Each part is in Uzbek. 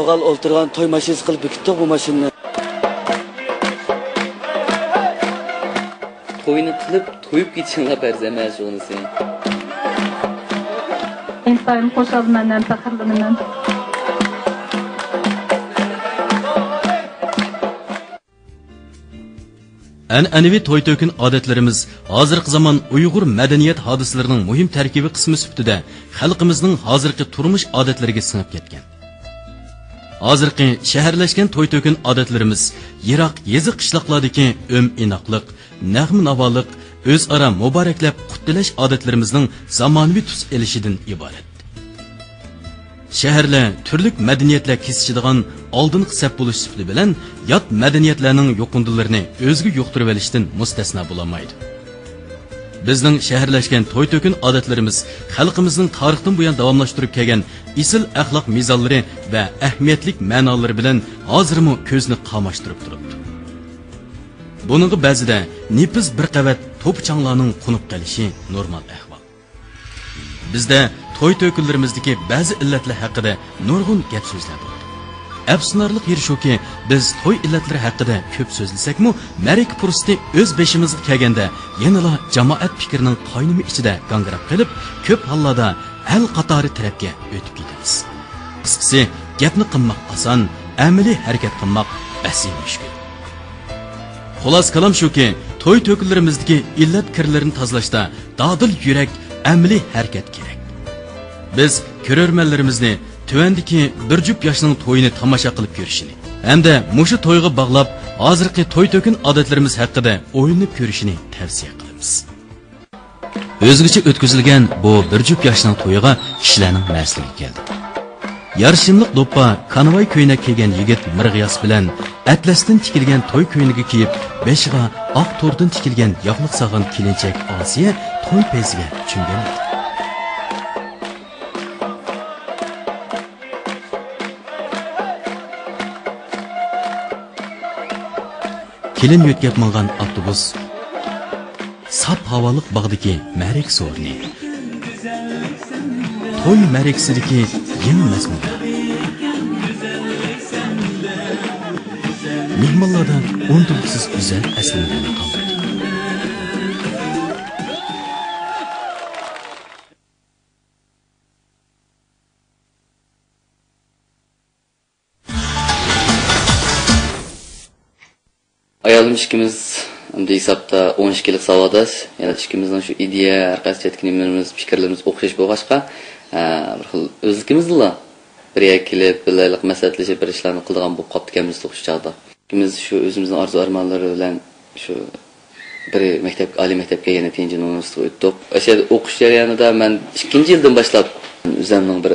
soğal olturgan toy maşinesi qilib bekitdik bu maşinani. Toyni qilib, to'yib ketishinglar farz emas o'nisi. İnsan qo'shilmandan faxrlanaman. An'anaviy to'y to'kin odatlarimiz hozirgi zamon Uyg'ur madaniyat hodisalarining muhim tarkibiy qismi sifatida xalqimizning hozirgi turmush odatlariga singib ketgan. Hozirgi shaharlashgan to'y to'kin odatlarimiz yiroq yezi qishloqlardagi inoqlik, nag'm-navoliq, o'zaro muboraklab qutlash odatlarimizning zamonaviy tus elishidan iborat. Shaharlar turli madaniyatlar kesishadigan oldingi saf bo'lish sifati bilan yot madaniyatlarning yo'qindilarini o'zga yuqtirib olishdan mustasno bo'lolmaydi. Bizning shaharlashgan to'y to'kin odatlarimiz xalqimizning tarixdan buyon davomlashtirib kelgan isil axloq mezonlari va ahamiyatli ma'nolari bilan hozirmi ko'zni qamashtirib turibdi. Buningga ba'zida nepiz bir qavat to'pchanglarning qunib qolishi normal ahvol. Bizda to'y to'kinlarimizdagi ba'zi illatlar haqida nurg'un gap so'zlar bor. Afsuslarlik yeri shuki, biz to'y illatlari haqida ko'p so'zlasakmi, ma'rik fursati o'z beshimizga kelganda yanala jamoat fikrining qo'ynimi ichida gangirab qolib, ko'p hollarda al qatori tarafga o'tib ketamiz. Qisqasi, gapni qilmoq oson, amaliy harakat qilmoq basiy mushkul. Xolos kalam shuki, to'y to'kinlarimizdagi illat kirlarini tozalashda dodil yurak, amaliy harakat kerak. Biz ko'rarmanlarimizni tuvandiki bir jup yoshning to'yini tomosha qilib ko'rishini hamda mushu to'yga bog'lab hozirgi to'y to'kin odatlarimiz haqida o'ylanib ko'rishini tavsiya qilamiz. O'zgacha o'tkazilgan bu bir jup yoshning to'yiga kishilarning masligi keldi. Yarshimliq do'ppa konvoy ko'ynak kiygan yigit Mirg'iyos bilan atlasdan tikilgan to'y ko'yniga kiyib, beshiga oq to'rdan tikilgan yog'liq sog'an kelinchak Osiya to'y peziga cho'mgan edi. Kelin yo'tkab mangan avtobus sap havoliq bog'dagi ma'rik so'rni to'y ma'riksidagi yangi mazmunlar mehmonlardan unutulsiz go'zal aslilarni qoldirdi. Ayolim ikimiz unda hisobda 12 yillik savodosh, yana ikkimizning shu ideya, orqasiga yetkinligimiz, fikrlarimiz o'xshash bo'lg'achqa, bir xil o'zligimizla bir kelib, birlik maslahatlashib bir ishlarni qiladigan bo'lib qolganmiz o'sha chaqda. Ikimiz shu o'zimizning orzu-armonlari bilan shu bir maktab, oliy maktabga yana Tianjin universitetiga o'tdik. O'sha o'qish jarayonida men 2-yildan boshlab o'zimning bir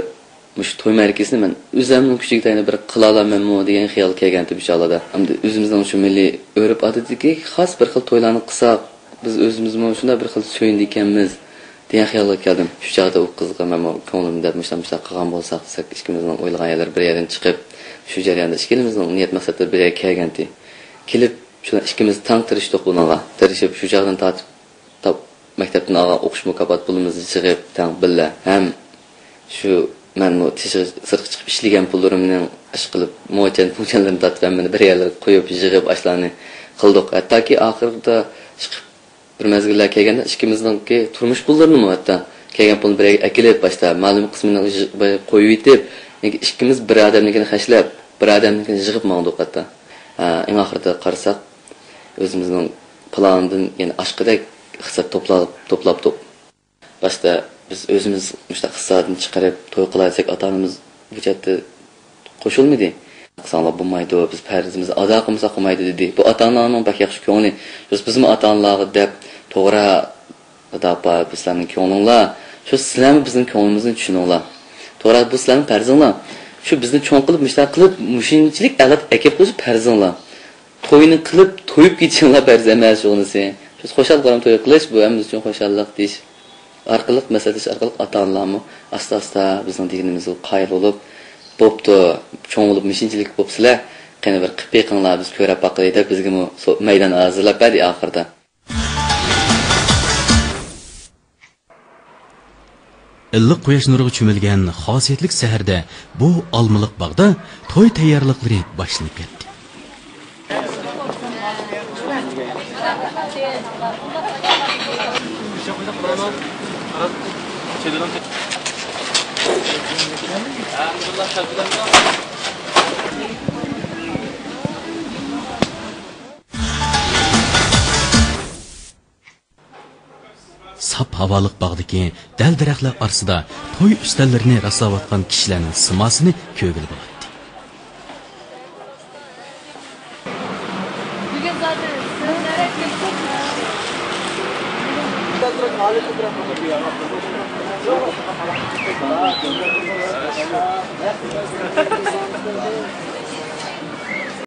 mush to'y markasini men o'zimning kuchligida bir qila olamanmi degan xiyol kelgandi bu chaqda. Hamda o'zimizning shu milliy o'rib odatdagi xos bir xil to'ylarni qilsak, biz o'zimizmi shunda bir xil so'yindi ekanmiz degan xiyolga keldim. Shu chaqda u qizga men ko'nglimda mushta qilgan bo'lsak, ikkimizning o'ylagan yerlar bir yerdan chiqib, shu jarayonda ikkimizning niyat maqsadlar bir yerga kelgandi. Kelib shu ikkimiz tang tirishdik bunga. Tirishib shu chaqdan tortib maktabdan olgan o'qish mukofot pulimizni chiqib tang billa ham shu men sirtga chiqib ishlagan pullarimni ish qilib mo'chanlarni tatganman bir yerlarga qo'yib yig'ib ashlarni qildik. Hattoki oxirida chiqib bir mazgillar kelganda ikkimizningki turmush pullarini hatto kelgan pulni bir akilib boshda ma'lum qismini qo'yib yetib, ikkimiz bir odamnikini xashlab, bir odamnikini yig'ib mangdik hatto. Eng oxirida qarasak o'zimizning plandan yana oshqidek hisob to'plabdik. Boshda biz o'zimiz mushta hisobni chiqarib to'y qilayotsak ota-onamiz bu yerda qo'shilmadi. Qilsanglar bo'lmaydi, biz farzimizni ado qilmasak qilmaydi dedi. Bu ota-onaning bak yaxshi ko'ngli. Bizmi ota-onalarga deb to'g'ri adapa bizlarning ko'nglinlar, shu sizlarmi bizning ko'nglimizni tushuninglar. To'g'ri bu sizlarning farzinglar. Shu bizni cho'ng qilib mushta qilib mushinchilik alat akib qo'yib farzinglar. To'yni qilib to'yib ketishinglar farz emas o'nisi. Shu xo'shal qaram to'y qilish bu ham biz uchun xo'shallik deyish. Arqılıq məsələsi, arqılıq ata-analarımı asta-asta bizning deganimizga qoyil bo'lib, bo'pti, cho'ng bo'lib mishinchilik bo'psizlar, qani bir qilib beqinglar biz ko'rib baqayda bizga maydon hozirlab berdi oxirida. illiq quyosh nuriga cho'milgan xosiyatlik saharda bu olmaliq bog'da to'y tayyorliklari boshlanib ketdi. Sap havoliq bog'dagi dal daraxtlar orasida to'y ustallarini raslayotgan kishilarning simosini ko'rgili bo'ladi.